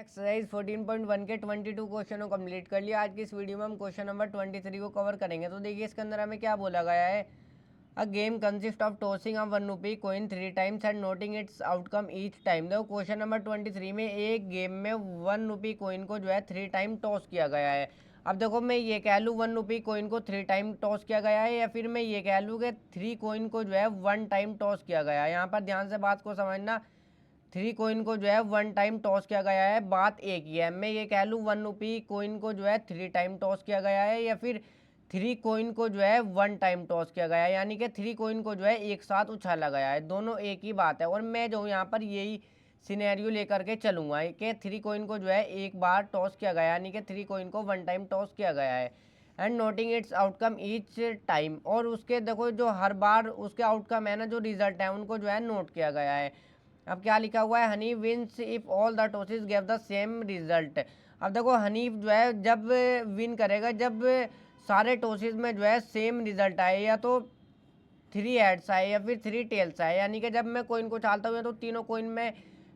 Exercise 14.1 के 22 question को complete कर लिया। आज की इस वीडियो में हम क्वेश्चन नंबर 23 को कवर करेंगे। तो देखिए इसके अंदर हमें क्या बोला गया है। A game consist of tossing a 1 rupee coin 3 times and noting its outcome each time. देखो क्वेश्चन नंबर 23 में एक गेम में 1 रुपी कोइन को जो है 3 टाइम टॉस किया गया है। अब देखो मैं ये कह लूँ 1 रुपी कोइन को 3 टाइम टॉस किया गया है, या फिर मैं ये कह लूँ कि 3 कोइन को जो है 1 टाइम टॉस किया गया है। यहाँ पर ध्यान से बात को समझना, 3 कोइन को जो है 1 टाइम टॉस किया गया है, बात एक ही है। मैं ये कह लूँ 1 रुपी कोइन को जो है 3 टाइम टॉस किया गया है, या फिर 3 कोइन को जो है 1 टाइम टॉस किया गया है, यानी कि 3 कोइन को जो है एक साथ उछाला गया है। दोनों एक ही बात है। और मैं जो यहाँ पर यही सिनेरियो लेकर के चलूँगा कि 3 कोइन को जो है एक बार टॉस किया गया, यानी कि 3 कोइन को 1 टाइम टॉस किया गया है, and noting its outcome each time. और उसके देखो जो हर बार उसके आउटकम है ना, जो रिजल्ट है उनको जो है नोट किया गया है। अब क्या लिखा हुआ है, Honey wins if all the tosses give the same result. अब देखो हनी जो है जब विन करेगा, जब सारे टॉसेस में जो है सेम रिजल्ट आए, या तो 3 हेड्स आए या फिर 3 टेल्स आए, यानी कि जब मैं कोइन को उछालता हूँ तो तीनों कोइन में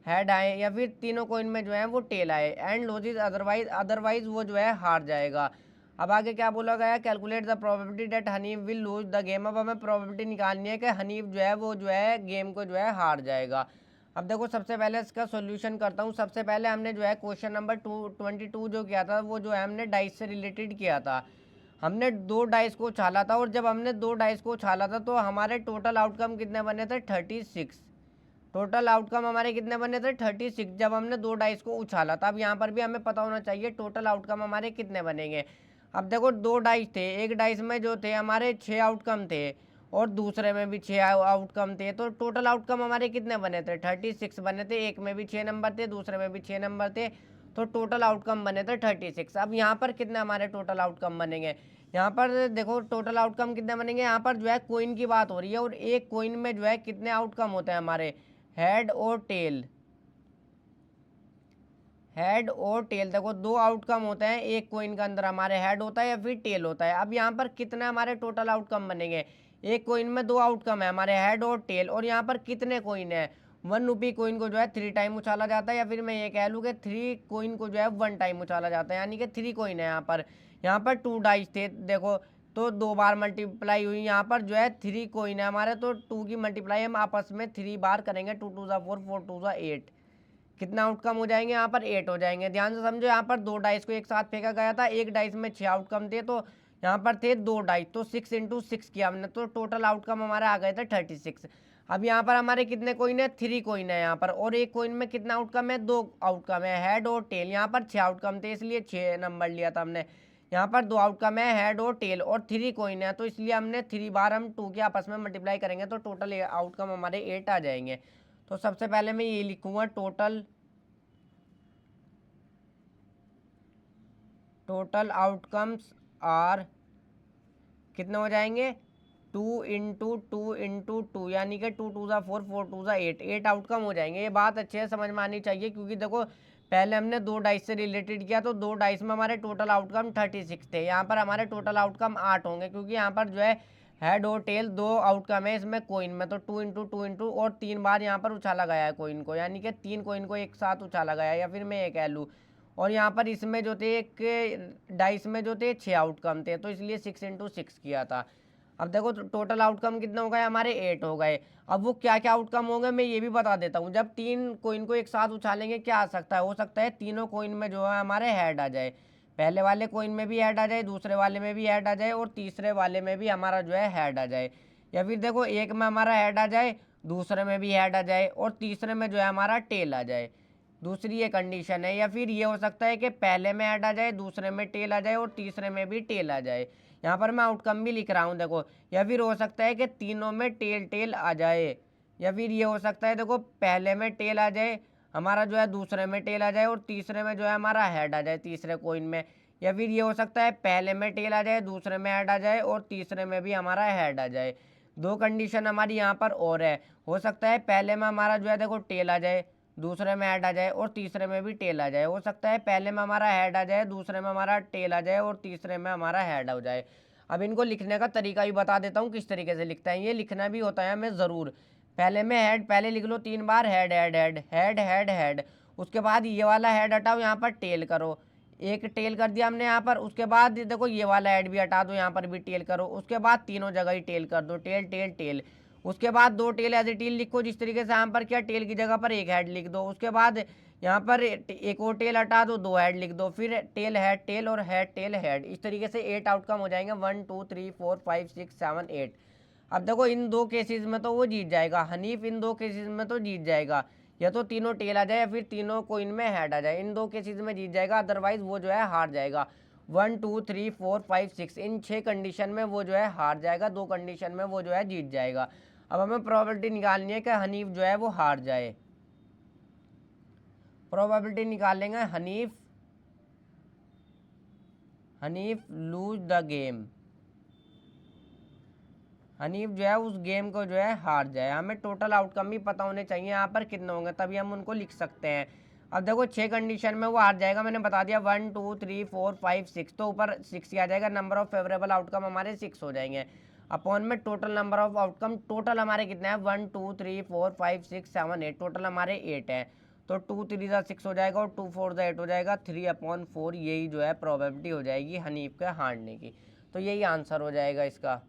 हेड आए या फिर तीनों कोइन में जो है वो टेल आए, एंड लॉसेस अदरवाइज वो जो है हार जाएगा। अब आगे क्या बोला गया, calculate the probability that Hanif will lose the game. अब हमें प्रोबेबिलिटी निकालनी है कि हनी जो है वो जो है गेम को जो है हार जाएगा। अब देखो सबसे पहले इसका सॉल्यूशन करता हूँ। सबसे पहले हमने जो है क्वेश्चन नंबर 22 जो किया था वो जो है हमने डाइस से रिलेटेड किया था। हमने 2 डाइस को उछाला था, और जब हमने 2 डाइस को उछाला था तो हमारे टोटल आउटकम कितने बने थे, 36। टोटल आउटकम हमारे कितने बने थे, 36, जब हमने 2 डाइस को उछाला था। अब यहाँ पर भी हमें पता होना चाहिए टोटल आउटकम हमारे कितने बनेंगे। अब देखो 2 डाइस थे, एक डाइस में जो थे हमारे 6 आउटकम थे, और दूसरे में भी 6 आउटकम थे, तो टोटल आउटकम हमारे कितने बने थे, 36 बने थे। एक में भी 6 नंबर थे, दूसरे में भी 6 नंबर थे, तो टोटल आउटकम बने थे 36। अब यहाँ पर कितने हमारे टोटल आउटकम बनेंगे, यहाँ पर देखो टोटल आउटकम कितने बनेंगे। यहाँ पर जो है कोइन की बात हो रही है, और एक कोइन में जो है कितने आउटकम होते हैं हमारे, हेड और टेल। हेड और टेल देखो 2 आउटकम होते हैं एक कोइन के अंदर, हमारे हेड होता है या फिर टेल होता है। अब यहाँ पर कितने हमारे टोटल आउटकम बनेंगे, एक कोइन में 2 आउटकम है हमारे, हेड और टेल, और यहाँ पर कितने कोइन है, 1 रुपी कोइन को जो है 3 टाइम उछाला जाता है, या फिर मैं ये कह लूँ कि 3 कोइन को जो है 1 टाइम उछाला जाता है, यानी कि 3 कोइन है। यहाँ पर 2 डाइस थे देखो, तो 2 बार मल्टीप्लाई हुई। यहाँ पर जो है 3 कोइन है हमारे, तो 2 की मल्टीप्लाई हम आपस में 3 बार करेंगे, 2 2 4 4 2 8, कितना आउटकम हो जाएंगे, यहाँ पर 8 हो जाएंगे। ध्यान से समझो, यहाँ पर 2 डाइस को एक साथ फेंका गया था, एक डाइस में 6 आउटकम थे, तो यहाँ पर थे 2 डाइस, तो 6 इंटू 6 किया हमने, तो टोटल आउटकम हमारे आ गए थे 36। अब यहाँ पर हमारे कितने कोइन है, 3 कोइन है यहाँ पर, और एक कोइन में कितना आउटकम है, 2 आउटकम है, हेड और टेल। यहाँ पर 6 आउटकम थे इसलिए 6 नंबर लिया था हमने। यहाँ पर 2 आउटकम है, हेड और टेल, और 3 कोइन है, तो इसलिए हमने 3 बार हम 2 के आपस में मल्टीप्लाई करेंगे, तो टोटल आउटकम हमारे 8 आ जाएंगे। तो सबसे पहले मैं ये लिखूंगा, टोटल आउटकम्स आर कितने हो जाएंगे, 2 इंटू 2 इंटू 2, यानी कि 2 2 4 4 2 8, 8 आउटकम हो जाएंगे। ये बात अच्छे से समझ में आनी चाहिए, क्योंकि देखो पहले हमने 2 डाइस से रिलेटेड किया, तो 2 डाइस में हमारे टोटल आउटकम 36 थे, यहाँ पर हमारे टोटल आउटकम 8 होंगे, क्योंकि यहाँ पर जो है हेड और टेल 2 आउटकम है इसमें कोइन में, तो 2 इंटू 2 इंटू, और 3 बार यहाँ पर उछाला गया है कोइन को, यानी कि 3 कोइन को एक साथ उछाला गया है, या फिर मैं ये कह लूँ। और यहाँ पर इसमें जो थे एक डाइस में जो थे 6 आउटकम थे, तो इसलिए 6 इंटू 6 किया था। अब देखो टोटल आउटकम कितने हो गए हमारे, 8 हो गए। अब वो क्या क्या आउटकम होंगे मैं ये भी बता देता हूँ। जब 3 कोइन को एक साथ उछालेंगे क्या आ सकता है, हो सकता है तीनों कोइन में जो है हमारे हेड आ जाए, पहले वाले कोइन में भी हेड आ जाए, दूसरे वाले में भी हेड आ जाए, और तीसरे वाले में भी हमारा जो है हेड आ जाए, या फिर देखो एक में हमारा हेड आ जाए, दूसरे में भी हेड आ जाए, और तीसरे में जो है हमारा टेल आ जाए। दूसरी ये कंडीशन है। या फिर ये हो सकता है कि पहले में हेड आ जाए, दूसरे में टेल आ जाए, और तीसरे में भी टेल आ जाए। यहाँ पर मैं आउटकम भी लिख रहा हूँ देखो। या फिर हो सकता है कि तीनों में टेल टेल आ जाए, या फिर ये हो सकता है देखो पहले में टेल आ जाए हमारा जो है, दूसरे में टेल आ जाए, और तीसरे में जो है हमारा हेड आ जाए तीसरे कोइन में। या फिर ये हो सकता है पहले में टेल आ जाए, दूसरे में हेड आ जाए, और तीसरे में भी हमारा हेड आ जाए। 2 कंडीशन हमारी यहाँ पर और है। हो सकता है पहले में हमारा जो है देखो टेल आ जाए, दूसरे में हेड आ जाए, और तीसरे में भी टेल आ जाए। हो सकता है पहले में हमारा हेड आ जाए, दूसरे में हमारा टेल आ जाए, और तीसरे में हमारा हेड हो जाए। अब इनको लिखने का तरीका भी बता देता हूँ किस तरीके से लिखता है। ये लिखना भी होता है हमें ज़रूर। पहले में हेड पहले लिख लो 3 बार, head head head head head head, उसके बाद ये वाला हेड हटाओ, यहाँ पर टेल करो, एक टेल कर दिया हमने यहाँ पर। उसके बाद देखो ये वाला हेड भी हटा दो, यहाँ पर भी टेल करो। उसके बाद तीनों जगह ही टेल कर दो, टेल टेल टेल। उसके बाद दो टेल एज ए टेल लिखो, जिस तरीके से यहाँ पर क्या टेल की जगह पर एक हेड लिख दो। उसके बाद यहाँ पर एक और टेल हटा दो, दो हेड लिख दो, फिर टेल और हेड टेल हेड। इस तरीके से 8 आउटकम हो जाएंगे, 1 2 3 4 5 6 7 8। अब देखो इन दो केसेस में तो वो जीत जाएगा हनीफ, इन दो केसेस में तो जीत जाएगा, या तो तीनों टेल आ जाए या फिर तीनों कोइन में हेड आ जाए। इन दो केसेस में जीत जाएगा, अदरवाइज वो जो है हार जाएगा। 1 2 3 4 5 6 इन 6 कंडीशन में वो जो है हार जाएगा, 2 कंडीशन में वो जो है जीत जाएगा। अब हमें प्रोबेबिलिटी निकालनी है कि हनीफ जो है वो हार जाए। प्रोबेबिलिटी निकालेंगे, Hanif loose the game, Hanif जो है उस गेम को जो है हार जाए। हमें टोटल आउटकम भी पता होने चाहिए यहाँ पर कितने होंगे, तभी हम उनको लिख सकते हैं। अब देखो 6 कंडीशन में वो हार जाएगा, मैंने बता दिया 1 2 3 4 5 6, तो ऊपर 6 ही आ जाएगा। नंबर ऑफ फेवरेबल आउटकम हमारे 6 हो जाएंगे। अपॉन में total number of outcome, total हमारे कितने हैं 1 2 3 4 5 6 7 8, टोटल हमारे 8 हैं। तो 2 3 6 हो जाएगा और 2 4 8 हो जाएगा, 3/4 यही जो है प्रोबेबिलिटी हो जाएगी हनीफ के हारने की। तो यही आंसर हो जाएगा इसका।